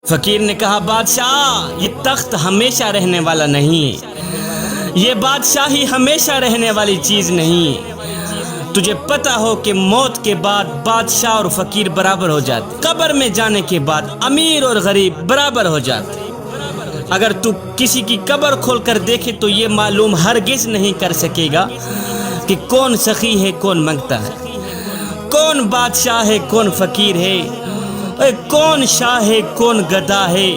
فقیر نے کہا بادشاہ یہ تخت ہمیشہ رہنے والا نہیں ہے، یہ بادشاہی ہمیشہ رہنے والی چیز نہیں ہے۔ تجھے پتہ ہو کہ موت کے بعد بادشاہ اور فقیر برابر ہو جاتے، قبر میں جانے کے بعد امیر اور غریب برابر ہو جاتے۔ اگر تو کسی کی قبر کھول کر دیکھے تو یہ معلوم ہرگز نہیں کر سکے گا کہ کون سخی ہے کون منگتا ہے، کون بادشاہ ہے کون فقیر ہے، کون شاہ ہے کون گدھا ہے۔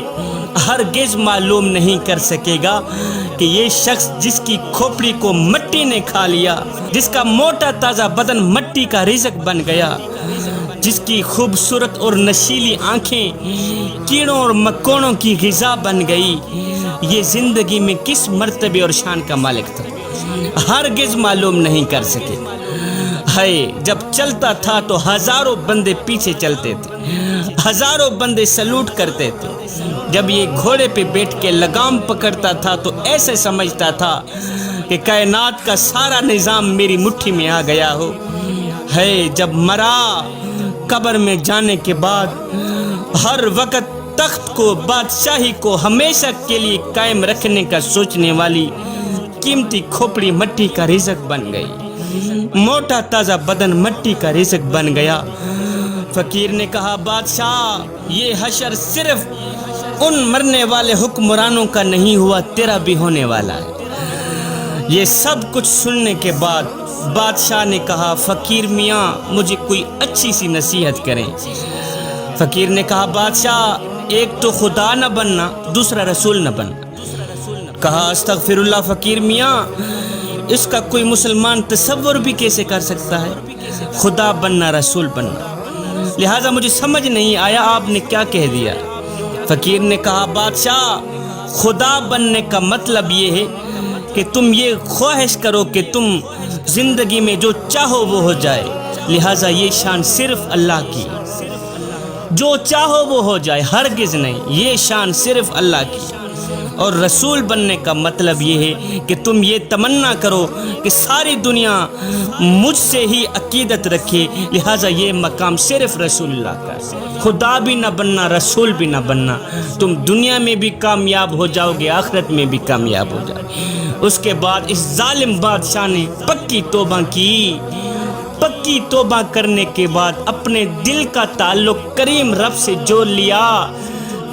ہرگز معلوم نہیں کر سکے گا کہ یہ شخص جس کی کھوپڑی کو مٹی نے کھا لیا، جس کا موٹا تازہ بدن مٹی کا رزق بن گیا، جس کی خوبصورت اور نشیلی آنکھیں کیڑوں اور مکوڑوں کی غذا بن گئی، یہ زندگی میں کس مرتبے اور شان کا مالک تھا۔ ہرگز معلوم نہیں کر سکے۔ ہے جب چلتا تھا تو ہزاروں بندے پیچھے چلتے تھے، ہزاروں بندے سلوٹ کرتے تھے۔ جب یہ گھوڑے پہ بیٹھ کے لگام پکڑتا تھا تو ایسے سمجھتا تھا کہ کائنات کا سارا نظام میری مٹھی میں آ گیا ہو۔ ہے جب مرا، قبر میں جانے کے بعد ہر وقت تخت کو، بادشاہی کو ہمیشہ کے لیے قائم رکھنے کا سوچنے والی قیمتی کھوپڑی مٹی کا رزق بن گئی، موٹا تازہ بدن مٹی کا رزق بن گیا۔ فقیر نے کہا بادشاہ یہ حشر صرف ان مرنے والے حکمرانوں کا نہیں ہوا، تیرا بھی ہونے والا ہے۔ یہ سب کچھ سننے کے بعد بادشاہ نے کہا فقیر میاں مجھے کوئی اچھی سی نصیحت کریں۔ فقیر نے کہا بادشاہ ایک تو خدا نہ بننا، دوسرا رسول نہ بننا۔ کہا استغفر اللہ فقیر میاں، اس کا کوئی مسلمان تصور بھی کیسے کر سکتا ہے، خدا بننا رسول بننا؟ لہٰذا مجھے سمجھ نہیں آیا آپ نے کیا کہہ دیا۔ فقیر نے کہا بادشاہ خدا بننے کا مطلب یہ ہے کہ تم یہ خواہش کرو کہ تم زندگی میں جو چاہو وہ ہو جائے، لہٰذا یہ شان صرف اللہ کی، جو چاہو وہ ہو جائے، ہرگز نہیں، یہ شان صرف اللہ کی۔ اور رسول بننے کا مطلب یہ ہے کہ تم یہ تمنا کرو کہ ساری دنیا مجھ سے ہی عقیدت رکھے، لہٰذا یہ مقام صرف رسول اللہ کا ہے۔ خدا بھی نہ بننا، رسول بھی نہ بننا، تم دنیا میں بھی کامیاب ہو جاؤ گے، آخرت میں بھی کامیاب ہو جاؤ گے۔ اس کے بعد اس ظالم بادشاہ نے پکی توبہ کی۔ پکی توبہ کرنے کے بعد اپنے دل کا تعلق کریم رب سے جوڑ لیا۔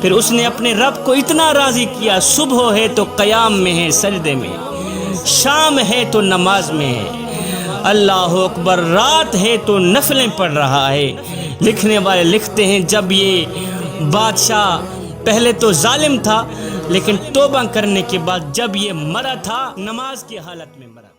پھر اس نے اپنے رب کو اتنا راضی کیا، صبح ہے تو قیام میں ہے، سجدے میں، شام ہے تو نماز میں ہے، اللہ اکبر، رات ہے تو نفلیں پڑھ رہا ہے۔ لکھنے والے لکھتے ہیں جب یہ بادشاہ پہلے تو ظالم تھا، لیکن توبہ کرنے کے بعد جب یہ مرا تھا نماز کی حالت میں مرا۔